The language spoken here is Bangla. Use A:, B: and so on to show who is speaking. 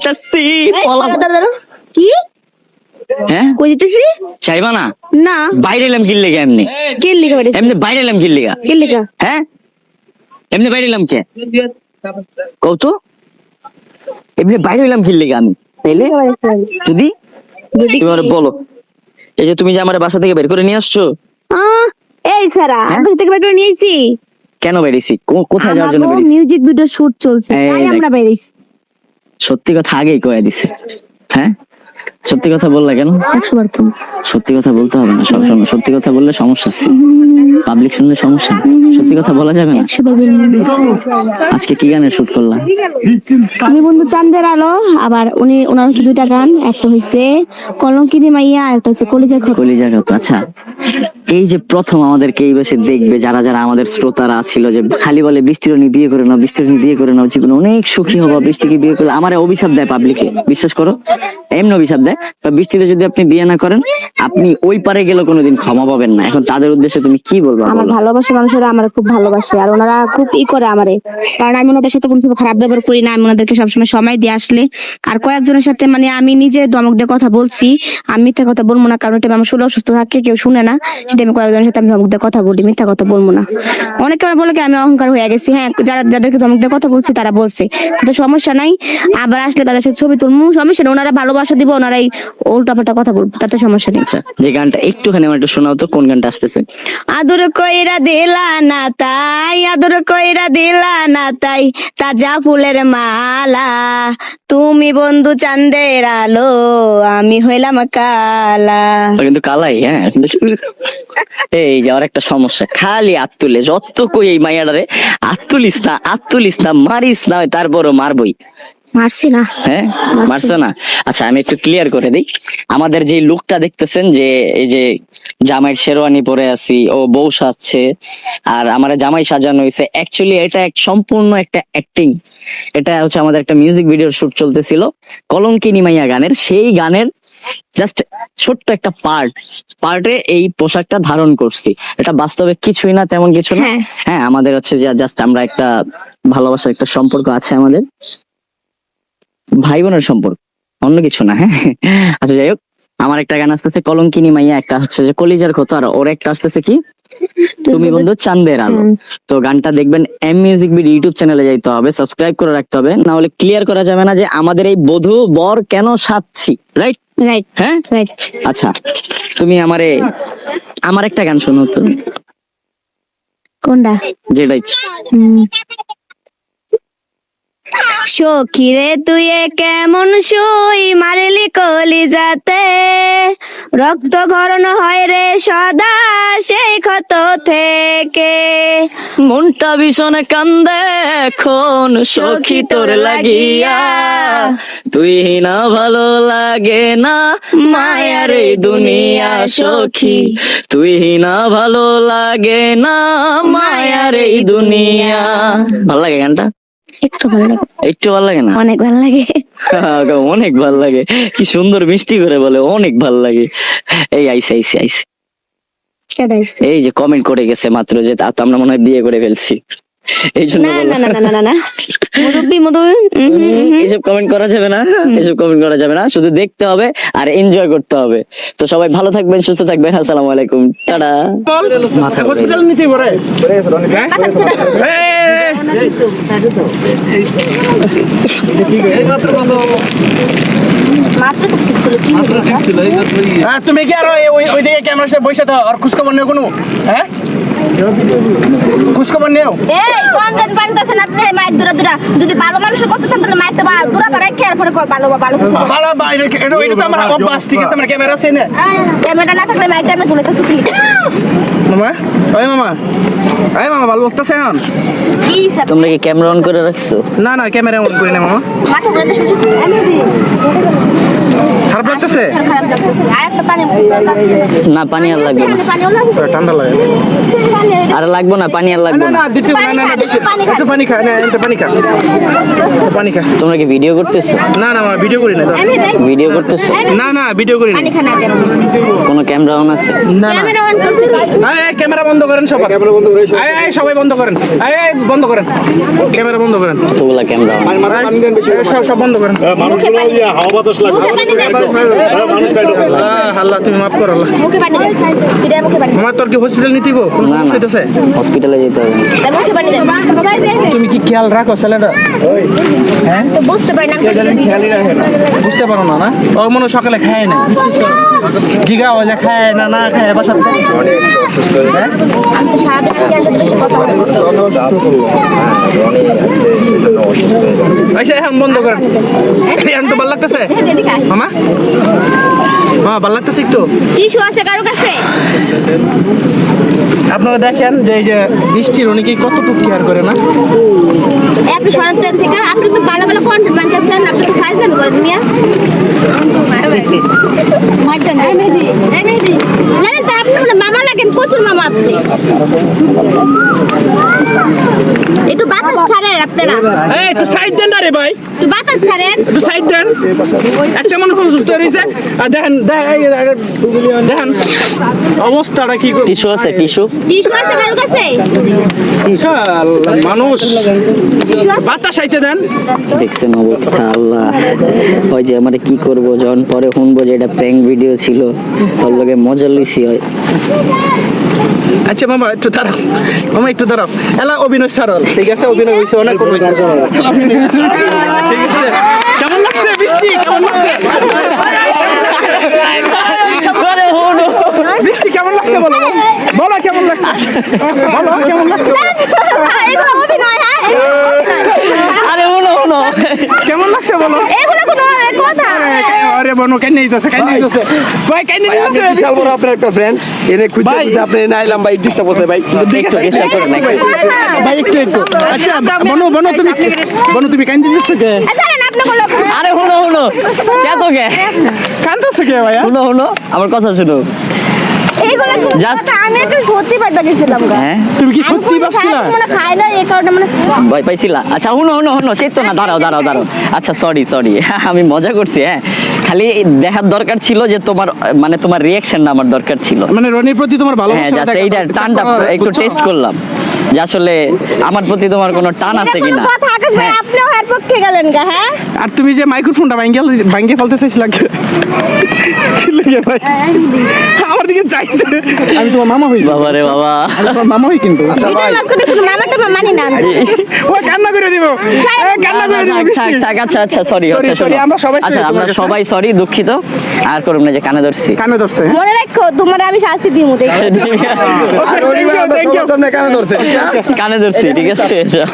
A: যাইতাছি
B: কি
A: হ্যাঁ
B: কই দিতেছি
A: চাইবা না
B: না
A: বাইরে এলাম কি লেগে এমনি
B: কে লিখা বাইরে
A: এমনি বাইরে এলাম কি লেগা
B: কে লিখা
A: হ্যাঁ এমনি বাইরে এলাম কে কও তো এমনি বাইরে এলাম কি লেগা আমি তাইলে যদি
B: যদি
A: তুমি আমারে বলো এই যে তুমি যে আমার বাসা থেকে বের করে নিয়ে আসছো
B: এই সারা আমি থেকে বের করে নিয়েছি
A: কেন বেরিয়েছি কোথায় যাওয়ার জন্য
B: আমাগো
A: বেরিয়েছি
B: মিউজিক ভিডিও শুট চলছে
A: এই
B: তাই
A: দেখ।
B: আমরা বেরিয়েছি
A: সত্যি কথা আগেই কয়ে দিছে হ্যাঁ সত্যি কথা বললা কেন
B: 100 বার কম
A: সত্যি কথা বলতে হবে না সবসময় সত্যি কথা বললে সমস্যা আছে পাবলিক শুনলে সমস্যা সত্যি কথা বলা যাবে না
B: 100 বার বলবো।
A: আজকে কি গানের শুট করলাম
B: আমি বন্ধু চাঁদের আলো আবার ওনার হচ্ছে দুইটা গান একটা হইছে কলঙ্কিনী মাইয়া আর একটা হচ্ছে কলিজার খত
A: কলিজার কথা আচ্ছা এই যে প্রথম আমাদেরকে এই বয়সে দেখবে যারা যারা আমাদের শ্রোতারা ছিল যে খালি বলে বৃষ্টিরণী বিয়ে করে নাও বৃষ্টিরণী বিয়ে করে নাও জীবনে অনেক সুখী হবো বৃষ্টিকে বিয়ে করলে আমার অভিশাপ দেয় পাবলিকে বিশ্বাস করো এমনি অভিশাপ দেয় তো বৃষ্টিতে যদি আপনি বিয়ে না করেন আপনি ওই পারে গেলে কোনোদিন ক্ষমা পাবেন না এখন তাদের উদ্দেশ্যে তুমি কি বলবো
B: আমার ভালোবাসা মানুষেরা আমার খুব ভালোবাসে আর ওনারা খুব করে আমারে কারণ আমি ওনাদের সাথে কোনো খারাপ ব্যবহার করি না আমি ওনাদেরকে সবসময় সময় দিয়ে আসলে আর কয়েকজনের সাথে মানে আমি নিজে দমক দিয়ে কথা বলছি আমি মিথ্যা কথা বলবো না কারণ এটা আমার শরীর অসুস্থ থাকে কেউ শুনে না সেটা আমি কয়েকজনের সাথে আমি ধমক দিয়ে কথা বলি মিথ্যা কথা বলবো না অনেকে আমার বলে কি আমি অহংকার হয়ে গেছি হ্যাঁ যাদেরকে ধমক দিয়ে কথা বলছি তারা বলছে তো সমস্যা নাই আবার আসলে তাদের সাথে ছবি তুলবো সমস্যা নেই ওনারা ভালোবাসা দিব ওনারাই উল্টাপাল্টা কথা বলবো তাতে সমস্যা নেই
A: আচ্ছা যে গানটা একটুখানি আমার একটু শোনাও তো কোন গানটা আসতেছে
B: আদর কইরা দিলা না তাই আদর কইরা দিলা না তাই তাজা ফুলের মালা তুমি বন্ধু চাঁদের আলো আমি হইলাম কালা
A: তো কিন্তু কালাই হ্যাঁ এই যে আর একটা সমস্যা খালি আত্তুলে যত কই এই মাইয়াটারে আত্তুলিস না মারিস না তারপরও মারবই
B: মারছি না
A: হ্যাঁ মারছো না আচ্ছা আমি একটু ক্লিয়ার করে দিই আমাদের যে লুকটা দেখতেছেন যে এই যে জামাইয়ের শেরওয়ানি পরে আছি ও বউ সাজছে আর আমার জামাই সাজানো হয়েছে অ্যাকচুয়ালি এটা এক সম্পূর্ণ একটা অ্যাক্টিং এটা হচ্ছে আমাদের একটা মিউজিক ভিডিওর শুট চলতেছিল কলঙ্কিনী মাইয়া গানের সেই গানের জাস্ট ছোট্ট একটা পার্টে এই পোশাকটা ধারণ করছি এটা বাস্তবে কিছুই না তেমন কিছু না হ্যাঁ আমাদের হচ্ছে যে জাস্ট আমরা একটা ভালোবাসার একটা সম্পর্ক আছে আমাদের ভাই বোনের সম্পর্ক অন্য কিছু না হ্যাঁ আচ্ছা যাই হোক আমার একটা গান আসতেছে কলঙ্কিনী মাইয়া একটা হচ্ছে যে কলিজার ক্ষত আর ওর একটা আসতেছে কি তুমি বন্ধু চাঁদের আলো তো গানটা দেখবেন এম মিউজিক ভিডিও ইউটিউব চ্যানেলে যাইতে হবে সাবস্ক্রাইব করে রাখতে হবে না হলে ক্লিয়ার করা যাবে না যে আমাদের এই বধূ বর কেন সাজছি রাইট
B: রাইট
A: হ্যাঁ
B: রাইট
A: আচ্ছা তুমি আমার একটা গান শোনো তো
B: কোনটা
A: যেটাই
B: সখী রে তুই কেমন শুই মারলি কলিজাতে রক্ত গরম হয় রে সদা সেই ক্ষত থেকে
A: মনটা ভীষণ কান্দে এখন সখী তোর লাগিয়া তুই না ভালো লাগে না মায়ার এই দুনিয়া সখী তুই না ভালো লাগে না মায়ার এই দুনিয়া ভালো লাগে গানটা
B: একটু ভালো লাগে
A: একটু ভালো লাগে না
B: অনেক ভালো লাগে
A: অনেক ভালো লাগে কি সুন্দর মিষ্টি করে বলে অনেক ভালো লাগে এই আইসে এই যে কমেন্ট করে গেছে মাত্র যে তা তো আমরা মনে হয় বিয়ে করে ফেলছি এই জন্য
B: না মুরব্বি
A: এইসব কমেন্ট করা যাবে না এসব কমেন্ট করা যাবে না শুধু দেখতে হবে আর এনজয় করতে হবে তো সবাই ভালো থাকবেন সুস্থ থাকবেন আসসালামু আলাইকুম টাটা মাথা
C: হসপিটাল নিতে পারে তুমি কি আর ওই দিকে ক্যামেরা সে বসে তো আর খোঁজখবর নেও কোনো হ্যাঁ খোঁজখবর নেও
B: এই কন্টেন্ট বানাতেছেন আপনি মাইক দূরা যদি ভালো মানুষের কথা থাকলে তাহলে মাইকটা দূরা বাড়াই খেয়াল করে ভালো
C: ভালো বাইরে এটা তো আমার অভ্যাস ঠিক আছে আমার ক্যামেরা আছে না
B: ক্যামেরা না থাকলে মাইকটা আমি তুলে কাছে
C: মামা ভালো বলতেছে এখন
B: কি স্যার
A: তোমরা কি ক্যামেরা অন করে রাখছো
C: না ক্যামেরা অন করে না মামা
B: মাথা ঘুরাতে সুযোগ আমি
C: খারাপ লাগতেছে?
B: খারাপ লাগতেছে। আর একটা পানি
A: না পানি আর লাগবে না,
B: পানি হলো
C: ঠান্ডা লাগে।
A: আর লাগবে না, পানি আর লাগবে
C: না
A: না।
C: না দিতে না না না বেশি। একটু পানি খা, না একটু পানি খা, পানি খা।
A: তোমরা কি ভিডিও করতেছো?
C: না না ভিডিও করি না।
B: আমি দেখ
A: ভিডিও করতেছো?
C: না না ভিডিও করি না।
B: পানি খানা কেন
A: কোনো ক্যামেরা অন আছে?
C: না না
B: ক্যামেরা অন করছি
C: এই ক্যামেরা বন্ধ করেন সবাই।
D: ক্যামেরা বন্ধ করে
C: এই সবাই বন্ধ করেন। এই বন্ধ করেন, ক্যামেরা বন্ধ করেন।
A: কতগুলা ক্যামেরা অন?
D: মাথা পানি দেন বেশি
C: সব বন্ধ করেন।
B: মুখে পানি হাওয়া বাতাস লাগে
C: আল্লাহ তুমি মাফ করো আল্লাহ।
B: মুখে পানি দে সিধা মুখে পানি
C: আমার তোর কি হসপিটাল নিতে হইব? কোন
A: না
C: সমস্যা
A: না,
C: হইতেছে?
A: হসপিটালে যেতে হবে না।
B: দে মুখে পানি দে বাবাই দে
C: তুমি কি খেয়াল রাখো ছেলেটা? হ্যাঁ
B: তো বুঝতে পারি না
D: খেয়ালই রাখে না।
C: বুঝতে পারো না না? ও মনে হয় সকালে খায় না। জিগা ও যে খায় না না খায় বাসাতে। হ্যাঁ
B: আমি তো সারাদিন আজকে আসলে বেশি কথা বলবো
C: আচ্ছা এখন বন্ধ করেন। এখন তো ভালো লাগতেছে মামা? হ্যাঁ ভালো লাগতেছে একটু।
B: টিস্যু আছে কারো কাছে
C: আপনারা দেখেন যে এই যে বৃষ্টির অনেকেই কতটুকু কেয়ার করে না।
B: আপনি সরাতেন থেকে আপনি তো ভালো ভালো কন্টেন্ট বানাচ্ছেন আপনি তো ফাইজলামি করেন মিয়া মাইকেন এই মেহেদি জানেন তো আপনি না মামা লাগেন প্রচুর মামা আপনি একটু বাতাস ছাড়েন আপনারা
C: এই একটু সাইড দেন না রে ভাই,
B: একটু বাতাস ছাড়েন
C: একটু সাইড দেন। একটা মনে করুন সুস্থ হয়েছে আর দেখেন দেখেন অবস্থাটা কি করে।
A: টিস্যু আছে? টিস্যু?
B: টিস্যু আছে কারো কাছে
C: মানুষ বাতাস আইতে দেন।
A: দেখছেন অবস্থা? আল্লাহ, ওই যে আমরা কি করব যখন পরে শুনবো যে এটা প্র্যাঙ্ক ভিডিও ছিল, ওর লগে মজা লইছি হয়।
C: আচ্ছা মামা একটু দাঁড়াও, মামা একটু দাঁড়াও। এলা অভিনয় সারল, ঠিক আছে? অভিনয় হয়েছে অনেক হয়েছে, ঠিক আছে? কেমন লাগছে বৃষ্টি? কেমন লাগছে বৃষ্টি? কেমন লাগছে বলো, বলো কেমন লাগছে, বলো কেমন লাগছে।
B: এগুলো অভিনয় হ্যাঁ
A: আরে শুনো
C: কেমন লাগছে বলো।
B: এগুলো কোনো কথা
C: আরে বনো কেন নিতেছে, কেন নিতেছে ভাই, কেন নিতেছে?
D: বিশাল বড় আপনার একটা ফ্রেন্ড এনে খুঁজতে
C: ভাই।
D: খুঁজতে আপনি এনে আইলাম ভাই, ডিস্টার্ব করতে ভাই।
A: একটু চেষ্টা করে না।
C: ভাই একটু একটু আচ্ছা বনো তুমি কেন দিতেছো কে?
B: জানেন আপনি বলো
A: আরে শুনো চেতো কে?
C: কান্দতেছো কে ভাইয়া?
A: শুনো আমার কথা শুনো।
B: এইগুলো
A: Just-
B: আমি একটু সত্যি পাইবা গেছিলাম গা
A: হ্যাঁ
C: তুমি কি
B: আমি
C: সত্যি
B: কোনো
C: ভাবছিলা?
B: খাই মানে খাই না এই কারণে মানে
A: ভয় পাইছিলা? আচ্ছা শুনো চেতো না, দাঁড়াও আচ্ছা সরি আমি মজা করছি। হ্যাঁ খালি দেখার দরকার ছিল যে তোমার মানে তোমার রিয়াকশনটা আমার দরকার ছিল।
C: মানে রনির প্রতি তোমার
A: হ্যাঁ
C: ভালোবাসা
A: জাস্ট এইটা টানটা একটু টেস্ট করলাম যে আসলে আমার প্রতি তোমার কোনো টান আছে
B: এটা কোনো
A: কিনা।
B: কথা আকাশ ভাই
A: হ্যাঁ।
B: আপনিও এর পক্ষে গেলেন গা হ্যাঁ
C: আর তুমি যে মাইক্রোফোনটা ভাঙ্গে ফেলতে চাইছিলা কি লাগে ভাই? আমার দিকে চাইছে, আমি তোমার মামা হই।
A: বাবা রে বাবা,
C: আমি তোমার মামা হই কিন্তু।
B: এটার মাঝখানে কোনো মামাটা মানি না আমি।
C: ও কান্না করে দিব, কান্না করে দিব বৃষ্টি।
A: থাক আচ্ছা সরি
C: Sorry, আমরা সবাই sorry
A: আচ্ছা
C: তোমার
A: আমরা
C: কাছে।
A: সবাই সরি, দুঃখিত। আর করুম না যে কানে ধরছি।
C: কানে ধরছে।
B: মনে রাখো তোমার আমি শাস্তি দিমু দেখো
D: আর ওই ভাই আমরা
C: Thank you.
D: সবার সামনে কেন ধরছে?
A: কানে ধরছি, ঠিক আছে? যাও।